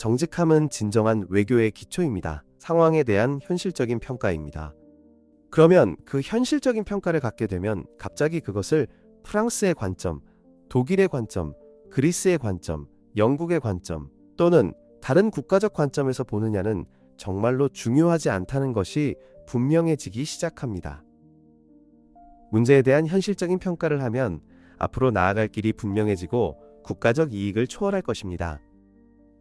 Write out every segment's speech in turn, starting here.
정직함은 진정한 외교의 기초입니다. 상황에 대한 현실적인 평가입니다. 그러면 그 현실적인 평가를 갖게 되면 갑자기 그것을 프랑스의 관점, 독일의 관점, 그리스의 관점, 영국의 관점 또는 다른 국가적 관점에서 보느냐는 정말로 중요하지 않다는 것이 분명해지기 시작합니다. 문제에 대한 현실적인 평가를 하면 앞으로 나아갈 길이 분명해지고 국가적 이익을 초월할 것입니다.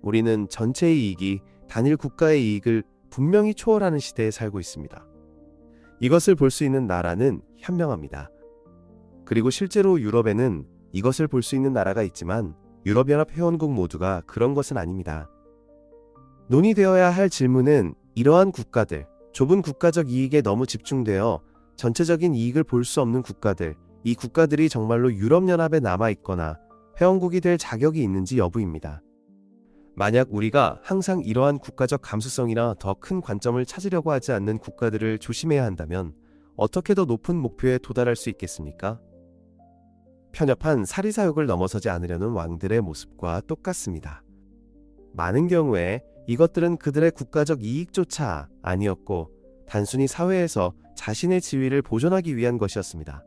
우리는 전체의 이익이 단일 국가의 이익을 분명히 초월하는 시대에 살고 있습니다. 이것을 볼 수 있는 나라는 현명합니다. 그리고 실제로 유럽에는 이것을 볼 수 있는 나라가 있지만 유럽연합 회원국 모두가 그런 것은 아닙니다. 논의되어야 할 질문은 이러한 국가들, 좁은 국가적 이익에 너무 집중되어 전체적인 이익을 볼 수 없는 국가들, 이 국가들이 정말로 유럽연합에 남아있거나 회원국이 될 자격이 있는지 여부입니다. 만약 우리가 항상 이러한 국가적 감수성이나 더 큰 관점을 찾으려고 하지 않는 국가들을 조심해야 한다면 어떻게 더 높은 목표에 도달할 수 있겠습니까? 편협한 사리사욕을 넘어서지 않으려는 왕들의 모습과 똑같습니다. 많은 경우에 이것들은 그들의 국가적 이익조차 아니었고 단순히 사회에서 자신의 지위를 보존하기 위한 것이었습니다.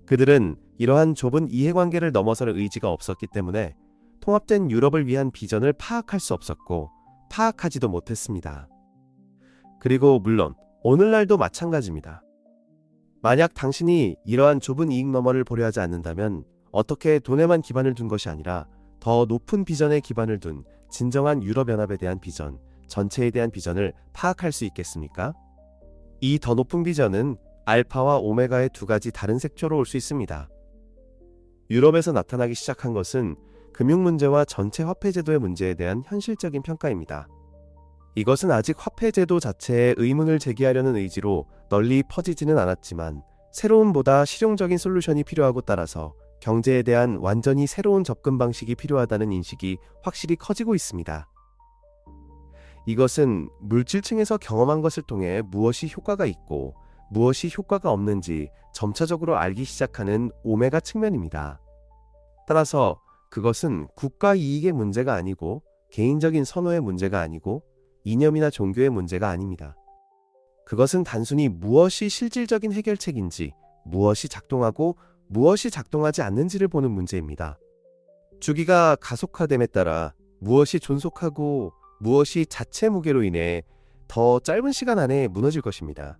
그들은 이러한 좁은 이해관계를 넘어설 의지가 없었기 때문에 통합된 유럽을 위한 비전을 파악할 수 없었고 파악하지도 못했습니다. 그리고 물론 오늘날도 마찬가지입니다. 만약 당신이 이러한 좁은 이익 너머를 보려 하지 않는다면 어떻게 돈에만 기반을 둔 것이 아니라 더 높은 비전에 기반을 둔 진정한 유럽연합에 대한 비전, 전체에 대한 비전을 파악할 수 있겠습니까? 이 더 높은 비전은 알파와 오메가의 두 가지 다른 색조로 올 수 있습니다. 유럽에서 나타나기 시작한 것은 금융 문제와 전체 화폐제도의 문제에 대한 현실적인 평가입니다. 이것은 아직 화폐제도 자체에 의문을 제기하려는 의지로 널리 퍼지지는 않았지만 새로운보다 실용적인 솔루션이 필요하고 따라서 경제에 대한 완전히 새로운 접근 방식이 필요하다는 인식이 확실히 커지고 있습니다. 이것은 물질층에서 경험한 것을 통해 무엇이 효과가 있고 무엇이 효과가 없는지 점차적으로 알기 시작하는 오메가 측면입니다. 따라서 그것은 국가 이익의 문제가 아니고 개인적인 선호의 문제가 아니고 이념이나 종교의 문제가 아닙니다. 그것은 단순히 무엇이 실질적인 해결책인지, 무엇이 작동하고 무엇이 작동하지 않는지를 보는 문제입니다. 주기가 가속화됨에 따라 무엇이 존속하고 무엇이 자체 무게로 인해 더 짧은 시간 안에 무너질 것입니다.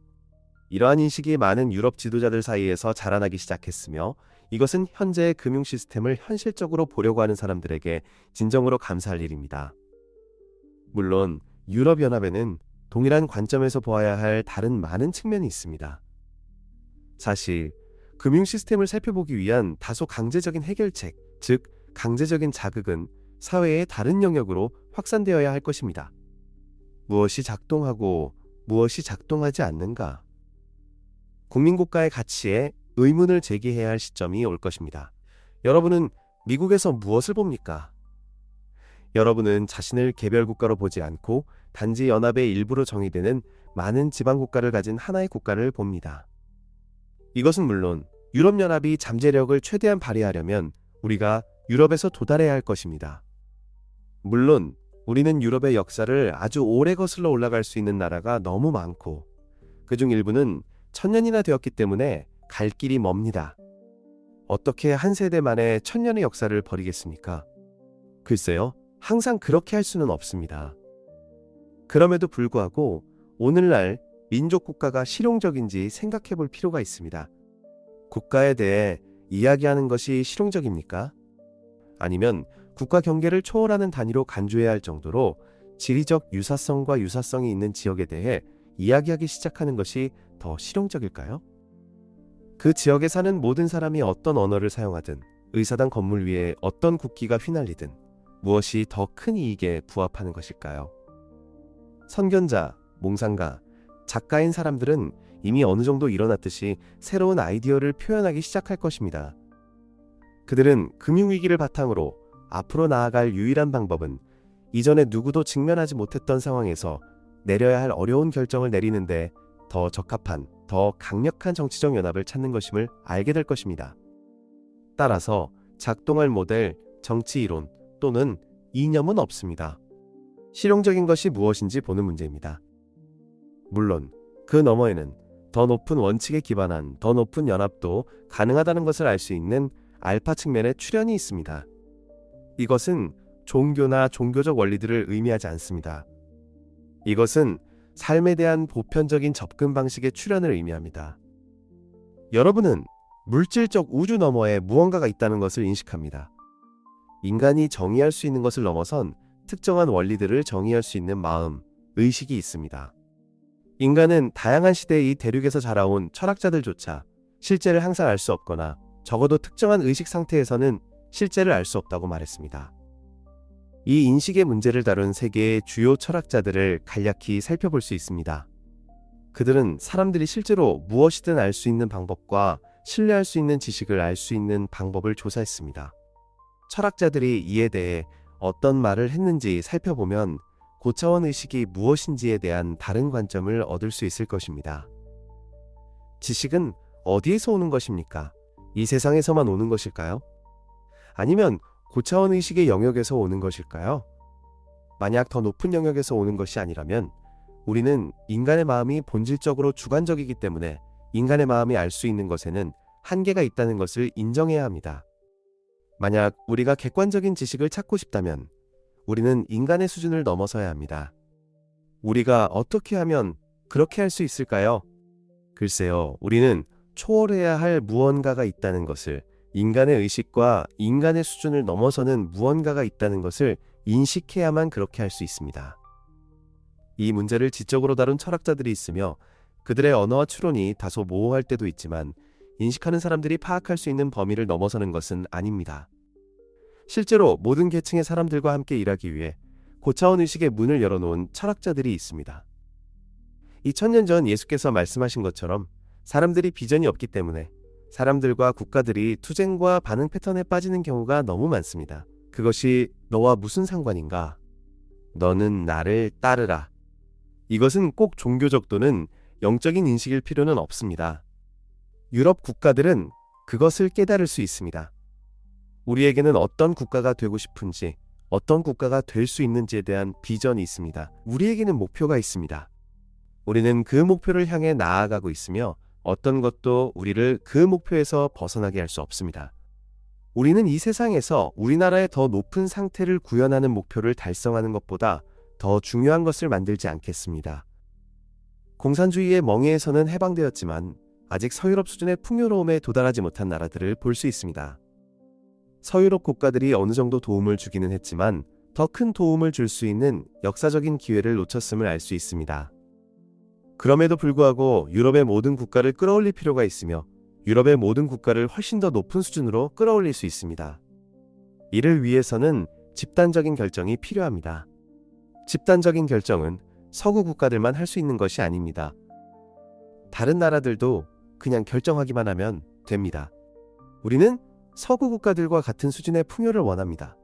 이러한 인식이 많은 유럽 지도자들 사이에서 자라나기 시작했으며 이것은 현재의 금융 시스템을 현실적으로 보려고 하는 사람들에게 진정으로 감사할 일입니다. 물론 유럽연합에는 동일한 관점에서 보아야 할 다른 많은 측면이 있습니다. 사실 금융 시스템을 살펴보기 위한 다소 강제적인 해결책, 즉 강제적인 자극은 사회의 다른 영역으로 확산되어야 할 것입니다. 무엇이 작동하고 무엇이 작동하지 않는가? 국민국가의 가치에 의문을 제기해야 할 시점이 올 것입니다. 여러분은 미국에서 무엇을 봅니까? 여러분은 자신을 개별 국가로 보지 않고 단지 연합의 일부로 정의되는 많은 지방국가를 가진 하나의 국가를 봅니다. 이것은 물론 유럽연합이 잠재력을 최대한 발휘하려면 우리가 유럽에서 도달해야 할 것입니다. 물론 우리는 유럽의 역사를 아주 오래 거슬러 올라갈 수 있는 나라가 너무 많고 그중 일부는 1000년이나 되었기 때문에 갈 길이 멉니다. 어떻게 한 세대 만에 1000년의 역사를 버리겠습니까? 글쎄요, 항상 그렇게 할 수는 없습니다. 그럼에도 불구하고 오늘날 민족 국가가 실용적인지 생각해 볼 필요가 있습니다. 국가에 대해 이야기하는 것이 실용적입니까? 아니면 국가 경계를 초월하는 단위로 간주해야 할 정도로 지리적 유사성과 유사성이 있는 지역에 대해 이야기하기 시작하는 것이 더 실용적일까요? 그 지역에 사는 모든 사람이 어떤 언어를 사용하든 의사당 건물 위에 어떤 국기가 휘날리든 무엇이 더 큰 이익에 부합하는 것일까요? 선견자, 몽상가, 작가인 사람들은 이미 어느 정도 일어났듯이 새로운 아이디어를 표현하기 시작할 것입니다. 그들은 금융위기를 바탕으로 앞으로 나아갈 유일한 방법은 이전에 누구도 직면하지 못했던 상황에서 내려야 할 어려운 결정을 내리는데 더 적합한, 더 강력한 정치적 연합을 찾는 것임을 알게 될 것입니다. 따라서 작동할 모델, 정치 이론 또는 이념은 없습니다. 실용적인 것이 무엇인지 보는 문제입니다. 물론 그 너머에는 더 높은 원칙에 기반한 더 높은 연합도 가능하다는 것을 알 수 있는 알파 측면의 출현이 있습니다. 이것은 종교나 종교적 원리들을 의미하지 않습니다. 이것은 삶에 대한 보편적인 접근 방식의 출현을 의미합니다. 여러분은 물질적 우주 너머에 무언가가 있다는 것을 인식합니다. 인간이 정의할 수 있는 것을 넘어선 특정한 원리들을 정의할 수 있는 마음, 의식이 있습니다. 인간은 다양한 시대의 이 대륙에서 자라온 철학자들조차 실제를 항상 알 수 없거나 적어도 특정한 의식 상태에서는 실제를 알 수 없다고 말했습니다. 이 인식의 문제를 다룬 세계의 주요 철학자들을 간략히 살펴볼 수 있습니다. 그들은 사람들이 실제로 무엇이든 알 수 있는 방법과 신뢰할 수 있는 지식을 알 수 있는 방법을 조사했습니다. 철학자들이 이에 대해 어떤 말을 했는지 살펴보면 고차원 의식이 무엇인지에 대한 다른 관점을 얻을 수 있을 것입니다. 지식은 어디에서 오는 것입니까? 이 세상에서만 오는 것일까요? 아니면 고차원 의식의 영역에서 오는 것일까요? 만약 더 높은 영역에서 오는 것이 아니라면 우리는 인간의 마음이 본질적으로 주관적이기 때문에 인간의 마음이 알 수 있는 것에는 한계가 있다는 것을 인정해야 합니다. 만약 우리가 객관적인 지식을 찾고 싶다면 우리는 인간의 수준을 넘어서야 합니다. 우리가 어떻게 하면 그렇게 할 수 있을까요? 글쎄요, 우리는 초월해야 할 무언가가 있다는 것을, 인간의 의식과 인간의 수준을 넘어서는 무언가가 있다는 것을 인식해야만 그렇게 할 수 있습니다. 이 문제를 지적으로 다룬 철학자들이 있으며 그들의 언어와 추론이 다소 모호할 때도 있지만 인식하는 사람들이 파악할 수 있는 범위를 넘어서는 것은 아닙니다. 실제로 모든 계층의 사람들과 함께 일하기 위해 고차원 의식의 문을 열어놓은 철학자들이 있습니다. 2000년 전 예수께서 말씀하신 것처럼 사람들이 비전이 없기 때문에 사람들과 국가들이 투쟁과 반응 패턴에 빠지는 경우가 너무 많습니다. 그것이 너와 무슨 상관인가? 너는 나를 따르라. 이것은 꼭 종교적 또는 영적인 인식일 필요는 없습니다. 유럽 국가들은 그것을 깨달을 수 있습니다. 우리에게는 어떤 국가가 되고 싶은지, 어떤 국가가 될 수 있는지에 대한 비전이 있습니다. 우리에게는 목표가 있습니다. 우리는 그 목표를 향해 나아가고 있으며 어떤 것도 우리를 그 목표에서 벗어나게 할 수 없습니다. 우리는 이 세상에서 우리나라의 더 높은 상태를 구현하는 목표를 달성하는 것보다 더 중요한 것을 만들지 않겠습니다. 공산주의의 멍에에서는 해방되었지만 아직 서유럽 수준의 풍요로움에 도달하지 못한 나라들을 볼 수 있습니다. 서유럽 국가들이 어느 정도 도움을 주기는 했지만 더 큰 도움을 줄 수 있는 역사적인 기회를 놓쳤음을 알 수 있습니다. 그럼에도 불구하고 유럽의 모든 국가를 끌어올릴 필요가 있으며 유럽의 모든 국가를 훨씬 더 높은 수준으로 끌어올릴 수 있습니다. 이를 위해서는 집단적인 결정이 필요합니다. 집단적인 결정은 서구 국가들만 할 수 있는 것이 아닙니다. 다른 나라들도 그냥 결정하기만 하면 됩니다. 우리는 서구 국가들과 같은 수준의 풍요를 원합니다.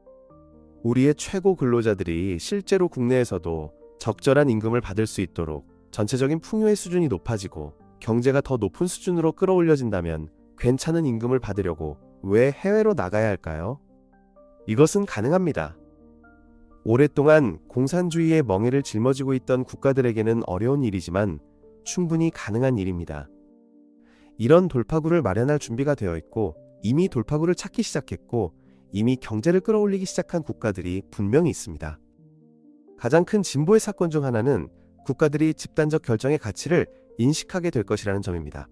우리의 최고 근로자들이 실제로 국내에서도 적절한 임금을 받을 수 있도록 전체적인 풍요의 수준이 높아지고 경제가 더 높은 수준으로 끌어올려진다면 괜찮은 임금을 받으려고 왜 해외로 나가야 할까요? 이것은 가능합니다. 오랫동안 공산주의의 멍에를 짊어지고 있던 국가들에게는 어려운 일이지만 충분히 가능한 일입니다. 이런 돌파구를 마련할 준비가 되어 있고 이미 돌파구를 찾기 시작했고 이미 경제를 끌어올리기 시작한 국가들이 분명히 있습니다. 가장 큰 진보의 사건 중 하나는 국가들이 집단적 결정의 가치를 인식하게 될 것이라는 점입니다.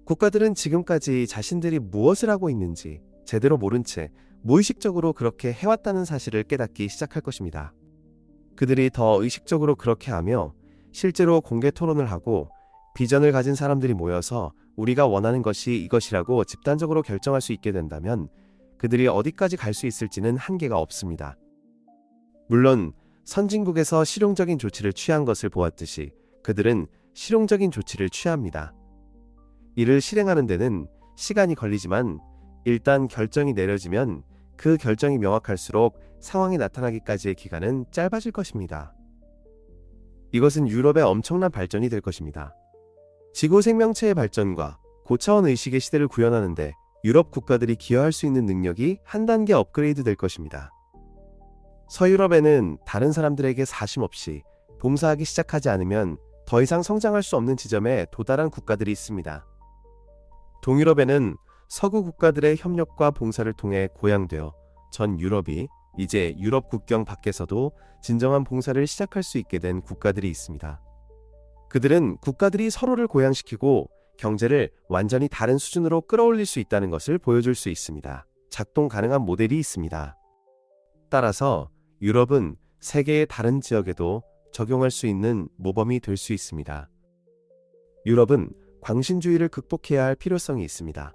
국가들은 지금까지 자신들이 무엇을 하고 있는지 제대로 모른 채 무의식적으로 그렇게 해왔다는 사실을 깨닫기 시작할 것입니다. 그들이 더 의식적으로 그렇게 하며 실제로 공개 토론을 하고 비전을 가진 사람들이 모여서 우리가 원하는 것이 이것이라고 집단적으로 결정할 수 있게 된다면 그들이 어디까지 갈 수 있을지는 한계가 없습니다. 물론 선진국에서 실용적인 조치를 취한 것을 보았듯이 그들은 실용적인 조치를 취합니다. 이를 실행하는 데는 시간이 걸리지만 일단 결정이 내려지면 그 결정이 명확할수록 상황이 나타나기까지의 기간은 짧아질 것입니다. 이것은 유럽의 엄청난 발전이 될 것입니다. 지구 생명체의 발전과 고차원 의식의 시대를 구현하는 데 유럽 국가들이 기여할 수 있는 능력이 한 단계 업그레이드 될 것입니다. 서유럽에는 다른 사람들에게 사심 없이 봉사하기 시작하지 않으면 더 이상 성장할 수 없는 지점에 도달한 국가들이 있습니다. 동유럽에는 서구 국가들의 협력과 봉사를 통해 고양되어 전 유럽이 이제 유럽 국경 밖에서도 진정한 봉사를 시작할 수 있게 된 국가들이 있습니다. 그들은 국가들이 서로를 고양시키고 경제를 완전히 다른 수준으로 끌어올릴 수 있다는 것을 보여줄 수 있습니다. 작동 가능한 모델이 있습니다. 따라서 유럽은 세계의 다른 지역에도 적용할 수 있는 모범이 될 수 있습니다. 유럽은 광신주의를 극복해야 할 필요성이 있습니다.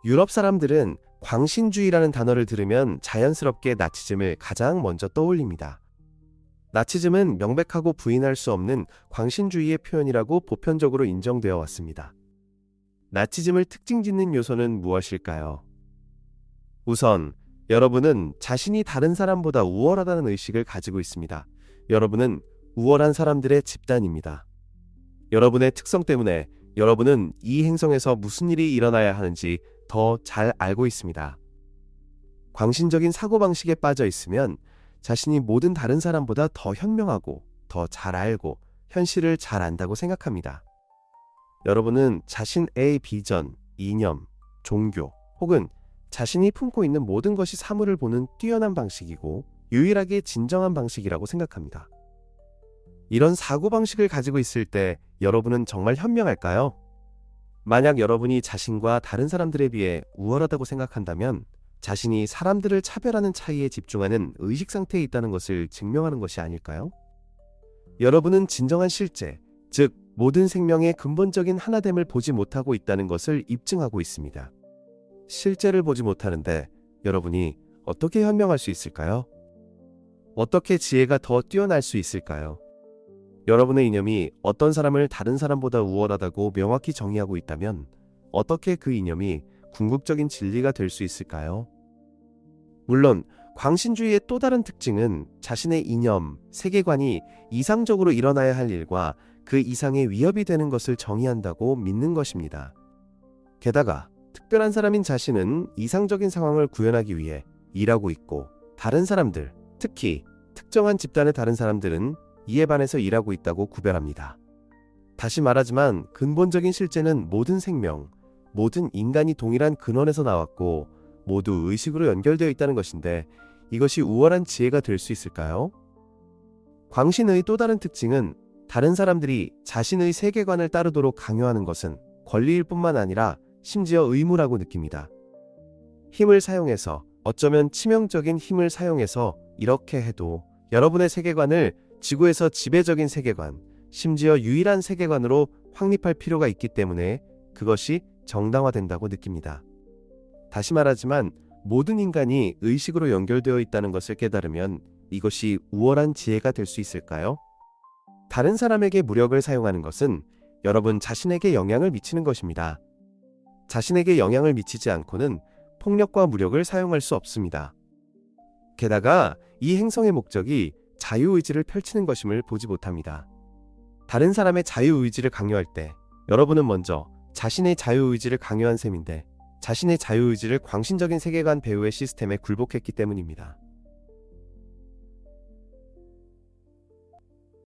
유럽 사람들은 광신주의라는 단어를 들으면 자연스럽게 나치즘을 가장 먼저 떠올립니다. 나치즘은 명백하고 부인할 수 없는 광신주의의 표현이라고 보편적으로 인정되어 왔습니다. 나치즘을 특징 짓는 요소는 무엇일까요? 우선 여러분은 자신이 다른 사람보다 우월하다는 의식을 가지고 있습니다. 여러분은 우월한 사람들의 집단입니다. 여러분의 특성 때문에 여러분은 이 행성에서 무슨 일이 일어나야 하는지 더 잘 알고 있습니다. 광신적인 사고방식에 빠져 있으면 자신이 모든 다른 사람보다 더 현명하고 더 잘 알고 현실을 잘 안다고 생각합니다. 여러분은 자신의 비전, 이념, 종교 혹은 자신이 품고 있는 모든 것이 사물을 보는 뛰어난 방식이고 유일하게 진정한 방식이라고 생각합니다. 이런 사고방식을 가지고 있을 때 여러분은 정말 현명할까요? 만약 여러분이 자신과 다른 사람들에 비해 우월하다고 생각한다면 자신이 사람들을 차별하는 차이에 집중하는 의식 상태에 있다는 것을 증명하는 것이 아닐까요? 여러분은 진정한 실제, 즉 모든 생명의 근본적인 하나됨을 보지 못하고 있다는 것을 입증하고 있습니다. 실제를 보지 못하는데 여러분이 어떻게 현명할 수 있을까요? 어떻게 지혜가 더 뛰어날 수 있을까요? 여러분의 이념이 어떤 사람을 다른 사람보다 우월하다고 명확히 정의하고 있다면 어떻게 그 이념이 궁극적인 진리가 될 수 있을까요? 물론 광신주의의 또 다른 특징은 자신의 이념, 세계관이 이상적으로 일어나야 할 일과 그 이상의 위협이 되는 것을 정의한다고 믿는 것입니다. 게다가 특별한 사람인 자신은 이상적인 상황을 구현하기 위해 일하고 있고 다른 사람들, 특히 특정한 집단의 다른 사람들은 이에 반해서 일하고 있다고 구별합니다. 다시 말하지만 근본적인 실제는 모든 생명, 모든 인간이 동일한 근원에서 나왔고 모두 의식으로 연결되어 있다는 것인데 이것이 우월한 지혜가 될 수 있을까요? 광신의 또 다른 특징은 다른 사람들이 자신의 세계관을 따르도록 강요하는 것은 권리일 뿐만 아니라 심지어 의무라고 느낍니다. 힘을 사용해서, 어쩌면 치명적인 힘을 사용해서 이렇게 해도 여러분의 세계관을 지구에서 지배적인 세계관, 심지어 유일한 세계관으로 확립할 필요가 있기 때문에 그것이 정당화된다고 느낍니다. 다시 말하지만 모든 인간이 의식으로 연결되어 있다는 것을 깨달으면 이것이 우월한 지혜가 될 수 있을까요? 다른 사람에게 무력을 사용하는 것은 여러분 자신에게 영향을 미치는 것입니다. 자신에게 영향을 미치지 않고는 폭력과 무력을 사용할 수 없습니다. 게다가 이 행성의 목적이 자유의지를 펼치는 것임을 보지 못합니다. 다른 사람의 자유의지를 강요할 때 여러분은 먼저 자신의 자유의지를 강요한 셈인데 자신의 자유의지를 광신적인 세계관 배후의 시스템에 굴복했기 때문입니다.